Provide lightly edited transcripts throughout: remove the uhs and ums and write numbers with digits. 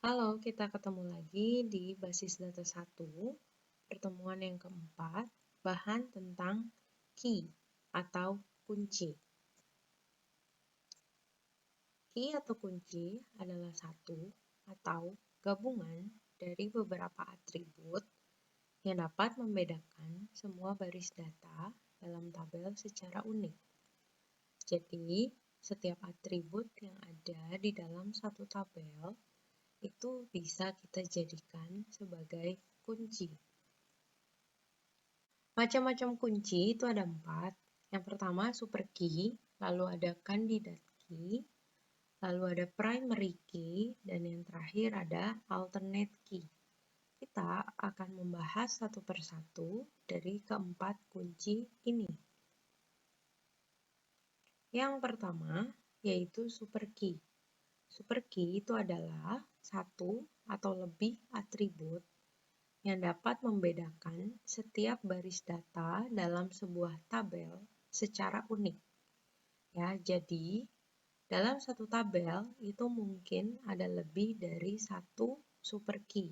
Halo, kita ketemu lagi di Basis Data 1, pertemuan yang keempat, bahan tentang key atau kunci. Key atau kunci adalah satu atau gabungan dari beberapa atribut yang dapat membedakan semua baris data dalam tabel secara unik. Jadi, setiap atribut yang ada di dalam satu tabel itu bisa kita jadikan sebagai kunci. Macam-macam kunci itu ada 4. Yang pertama super key, lalu ada candidate key, lalu ada primary key, dan yang terakhir ada alternate key. Kita akan membahas satu persatu dari keempat kunci ini. Yang pertama yaitu super key. Super key itu adalah satu atau lebih atribut yang dapat membedakan setiap baris data dalam sebuah tabel secara unik. Ya, jadi dalam satu tabel itu mungkin ada lebih dari satu super key.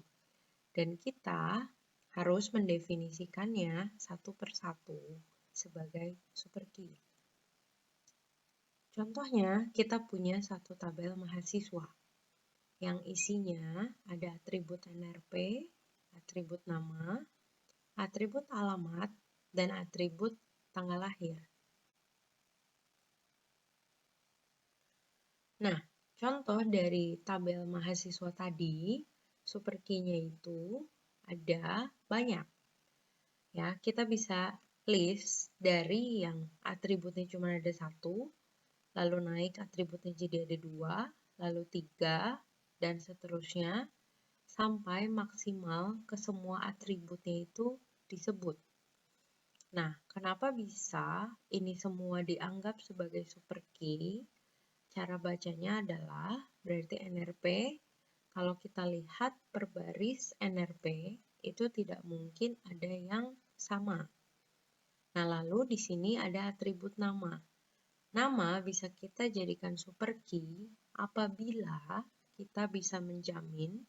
Dan kita harus mendefinisikannya satu persatu sebagai super key. Contohnya, kita punya satu tabel mahasiswa yang isinya ada atribut NRP, atribut nama, atribut alamat, dan atribut tanggal lahir. Nah, contoh dari tabel mahasiswa tadi, super key-nya itu ada banyak. Ya, kita bisa list dari yang atributnya cuma ada satu, lalu naik atributnya jadi ada 2, lalu 3, dan seterusnya, sampai maksimal ke semua atributnya itu disebut. Nah, kenapa bisa ini semua dianggap sebagai super key? Cara bacanya adalah berarti NRP, kalau kita lihat per baris NRP, itu tidak mungkin ada yang sama. Nah, lalu di sini ada atribut nama. Nama bisa kita jadikan super key apabila kita bisa menjamin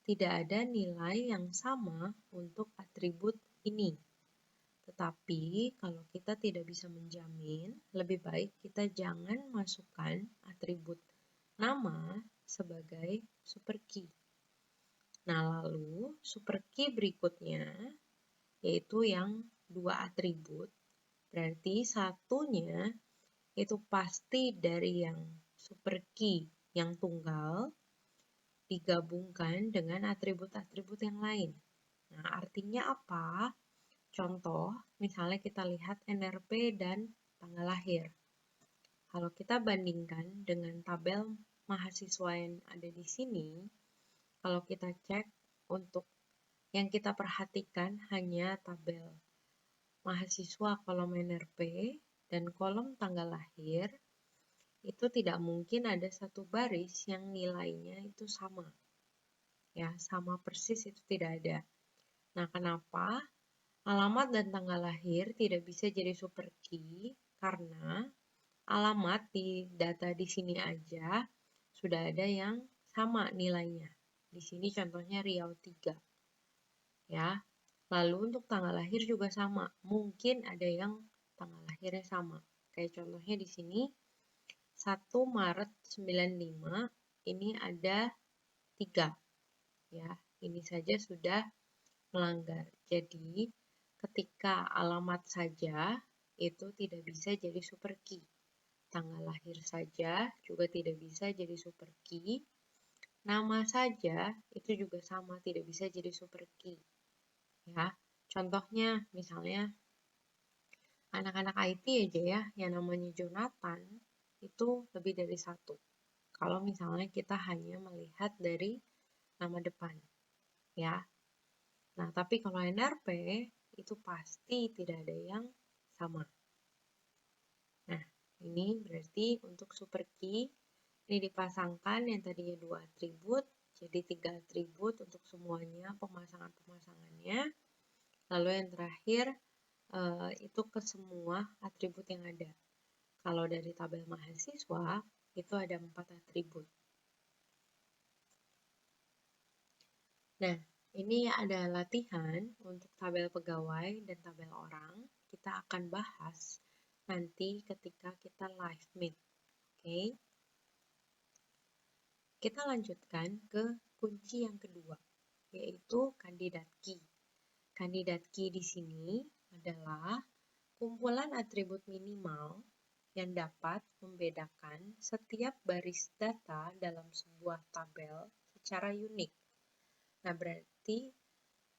tidak ada nilai yang sama untuk atribut ini. Tetapi kalau kita tidak bisa menjamin, lebih baik kita jangan masukkan atribut nama sebagai super key. Nah, lalu super key berikutnya yaitu yang 2 atribut. Berarti satunya itu pasti dari yang super key yang tunggal digabungkan dengan atribut-atribut yang lain. Nah, artinya apa? Contoh, misalnya kita lihat NRP dan tanggal lahir. Kalau kita bandingkan dengan tabel mahasiswa yang ada di sini, kalau kita cek untuk yang kita perhatikan hanya tabel mahasiswa kolom NRP dan kolom tanggal lahir, itu tidak mungkin ada satu baris yang nilainya itu sama. Ya, sama persis itu tidak ada. Nah, kenapa? Alamat dan tanggal lahir tidak bisa jadi super key karena alamat di data di sini aja sudah ada yang sama nilainya. Di sini contohnya Riau 3. Ya. Lalu untuk tanggal lahir juga sama. Mungkin ada yang tanggal lahirnya sama. Kayak contohnya di sini 1 Maret 95 ini ada 3. Ya, ini saja sudah melanggar. Jadi, ketika alamat saja itu tidak bisa jadi super key. Tanggal lahir saja juga tidak bisa jadi super key. Nama saja itu juga sama, tidak bisa jadi super key. Ya, contohnya misalnya anak-anak IT aja ya, yang namanya Jonathan itu lebih dari satu. Kalau misalnya kita hanya melihat dari nama depan, ya. Nah, tapi kalau NRP itu pasti tidak ada yang sama. Nah, ini berarti untuk super key ini dipasangkan yang tadinya 2 atribut jadi 3 atribut untuk semuanya pemasangan-pemasangannya. Lalu yang terakhir itu ke semua atribut yang ada. Kalau dari tabel mahasiswa itu ada 4 atribut. Nah, ini ada latihan untuk tabel pegawai dan tabel orang. Kita akan bahas nanti ketika kita live meet. Oke. Kita lanjutkan ke kunci yang kedua, yaitu kandidat key. Kandidat key di sini adalah kumpulan atribut minimal yang dapat membedakan setiap baris data dalam sebuah tabel secara unik. Nah, berarti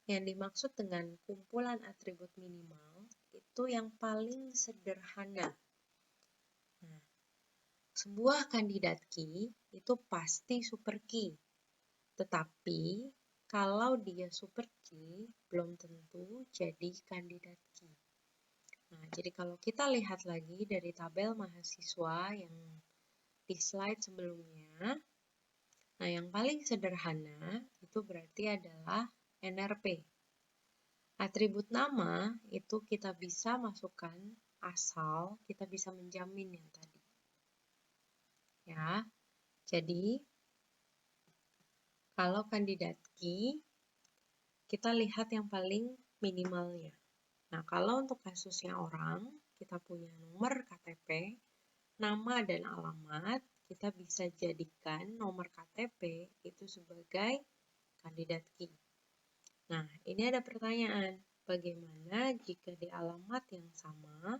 yang dimaksud dengan kumpulan atribut minimal itu yang paling sederhana. Nah, sebuah kandidat key itu pasti super key. Tetapi kalau dia super key, belum tentu jadi kandidat key. Nah, jadi kalau kita lihat lagi dari tabel mahasiswa yang di slide sebelumnya, nah yang paling sederhana itu berarti adalah NRP. Atribut nama itu kita bisa masukkan asal kita bisa menjamin yang tadi. Ya, jadi kalau kandidat key, kita lihat yang paling minimalnya. Nah, kalau untuk kasusnya orang, kita punya nomor KTP, nama dan alamat, kita bisa jadikan nomor KTP itu sebagai kandidat key. Nah, ini ada pertanyaan, bagaimana jika di alamat yang sama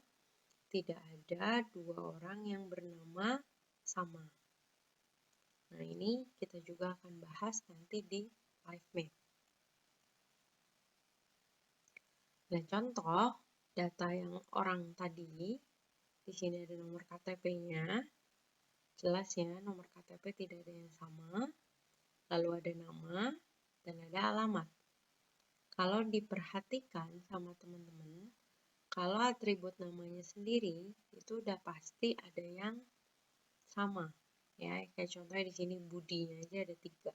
tidak ada dua orang yang bernama sama? Nah, ini kita juga akan bahas nanti di live meet. Nah, contoh data yang orang tadi, di sini ada nomor KTP-nya, jelas ya, nomor KTP tidak ada yang sama, lalu ada nama, dan ada alamat. Kalau diperhatikan sama teman-teman, kalau atribut namanya sendiri, itu udah pasti ada yang sama. Ya, kayak contohnya di sini Budinya aja ada 3.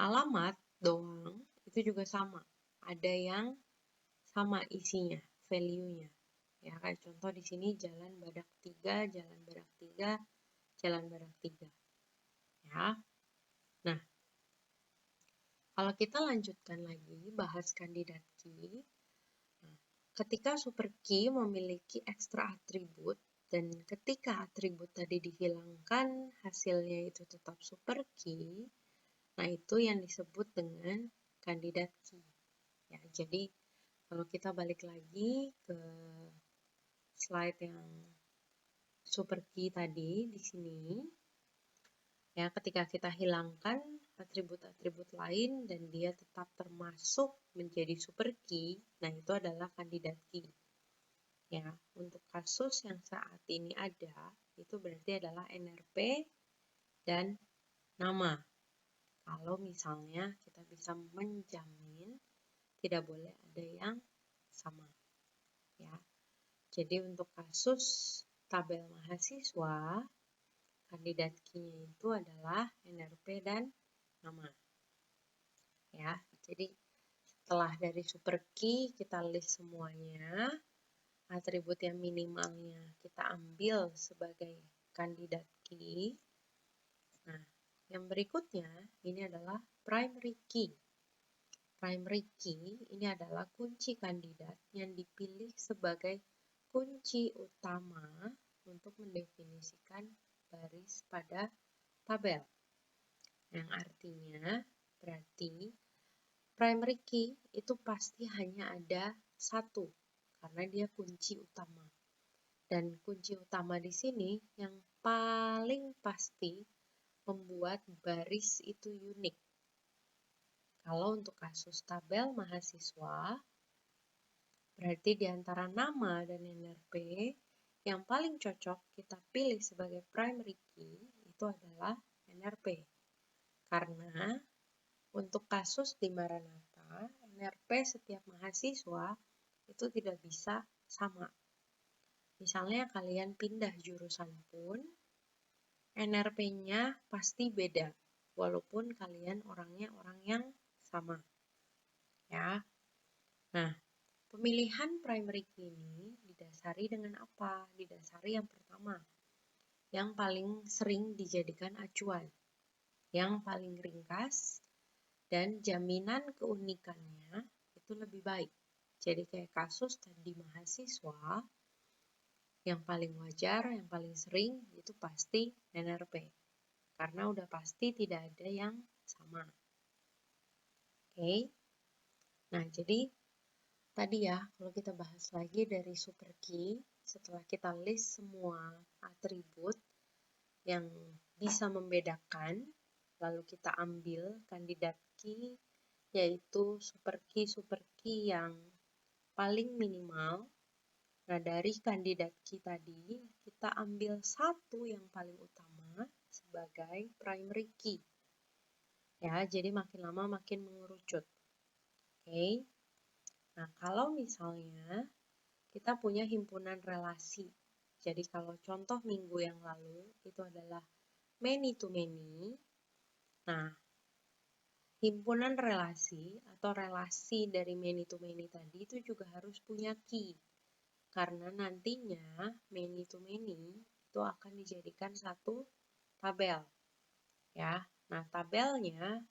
Alamat doang, itu juga sama. Ada yang sama isinya, value-nya. Ya, kayak contoh di sini Jalan Badak 3, Jalan Badak 3, Jalan Badak 3. Ya. Nah, kalau kita lanjutkan lagi bahas kandidat key, nah, ketika super key memiliki ekstra atribut dan ketika atribut tadi dihilangkan, hasilnya itu tetap super key. Nah, itu yang disebut dengan kandidat key. Ya, jadi kalau kita balik lagi ke slide yang super key tadi di sini, ya ketika kita hilangkan atribut-atribut lain dan dia tetap termasuk menjadi super key, nah itu adalah kandidat key. Ya, untuk kasus yang saat ini ada, itu berarti adalah NRP dan nama. Kalau misalnya kita bisa menjamin tidak boleh ada yang sama. Ya. Jadi untuk kasus tabel mahasiswa, kandidat key-nya itu adalah NRP dan nama. Ya, jadi setelah dari super key kita list semuanya, atribut yang minimalnya kita ambil sebagai kandidat key. Nah, yang berikutnya ini adalah primary key. Primary key ini adalah kunci kandidat yang dipilih sebagai kunci utama untuk mendefinisikan baris pada tabel. Yang artinya berarti primary key itu pasti hanya ada satu karena dia kunci utama. Dan kunci utama di sini yang paling pasti membuat baris itu unik. Kalau untuk kasus tabel mahasiswa, berarti di antara nama dan NRP, yang paling cocok kita pilih sebagai primary key itu adalah NRP. Karena untuk kasus di Maranatha, NRP setiap mahasiswa itu tidak bisa sama. Misalnya kalian pindah jurusan pun, NRP-nya pasti beda, walaupun kalian orangnya orang yang sama. Ya. Nah, pemilihan primary key ini didasari dengan apa? Didasari yang pertama, yang paling sering dijadikan acuan, yang paling ringkas, dan jaminan keunikannya itu lebih baik. Jadi kayak kasus tadi mahasiswa, yang paling wajar, yang paling sering itu pasti NRP. Karena udah pasti tidak ada yang sama. Oke. Nah, jadi tadi ya, kalau kita bahas lagi dari super key, setelah kita list semua atribut yang bisa membedakan, lalu kita ambil kandidat key, yaitu super key yang paling minimal. Nah, dari kandidat key tadi, kita ambil satu yang paling utama sebagai primary key. Ya, jadi makin lama makin mengerucut. Oke. Nah, kalau misalnya kita punya himpunan relasi. Jadi kalau contoh minggu yang lalu itu adalah many to many. Nah, himpunan relasi atau relasi dari many to many tadi itu juga harus punya key. Karena nantinya many to many itu akan dijadikan satu tabel. Ya. Nah, tabelnya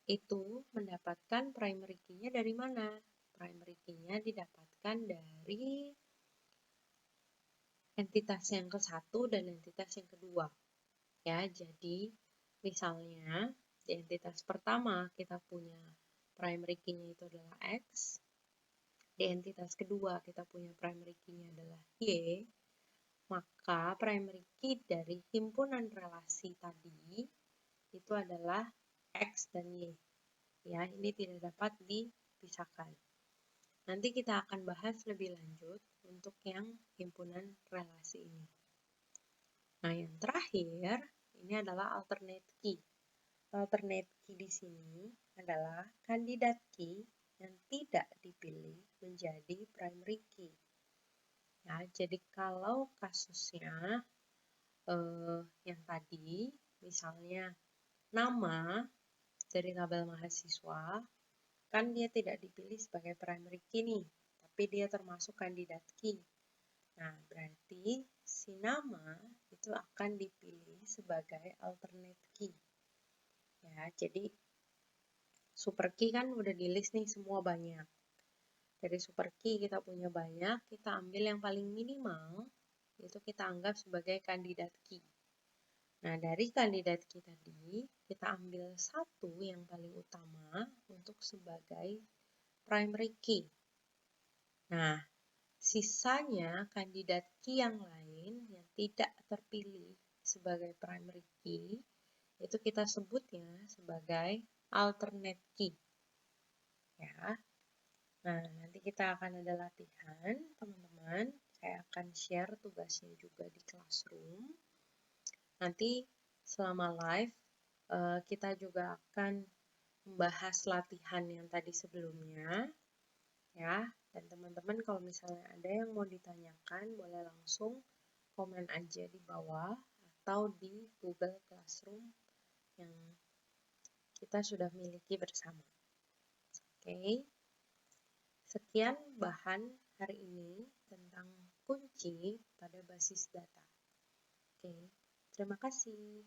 itu mendapatkan primary key-nya dari mana? Primary key-nya didapatkan dari entitas yang ke-1 dan entitas yang kedua. Ya, jadi misalnya di entitas pertama kita punya primary key-nya itu adalah X. Di entitas kedua kita punya primary key-nya adalah Y. Maka primary key dari himpunan relasi tadi itu adalah X dan Y. Ya, ini tidak dapat dipisahkan. Nanti kita akan bahas lebih lanjut untuk yang himpunan relasi ini. Nah, yang terakhir ini adalah alternate key. Alternate key di sini adalah kandidat key yang tidak dipilih menjadi primary key. Ya, jadi kalau kasusnya yang tadi, misalnya nama dari tabel mahasiswa, kan dia tidak dipilih sebagai primary key nih, tapi dia termasuk kandidat key. Nah, berarti si nama itu akan dipilih sebagai alternate key. Ya, jadi super key kan udah di list nih semua banyak. Dari super key kita punya banyak, kita ambil yang paling minimal, itu kita anggap sebagai kandidat key. Nah, dari kandidat key tadi, kita ambil satu yang paling utama untuk sebagai primary key. Nah, sisanya kandidat key yang lain yang tidak terpilih sebagai primary key, itu kita sebutnya sebagai alternate key. Ya. Nah, nanti kita akan ada latihan, teman-teman. Saya akan share tugasnya juga di Classroom. Nanti selama live, kita juga akan membahas latihan yang tadi sebelumnya. Ya, dan teman-teman kalau misalnya ada yang mau ditanyakan, boleh langsung komen aja di bawah atau di Google Classroom yang kita sudah miliki bersama. Oke. Sekian bahan hari ini tentang kunci pada basis data. Oke, terima kasih.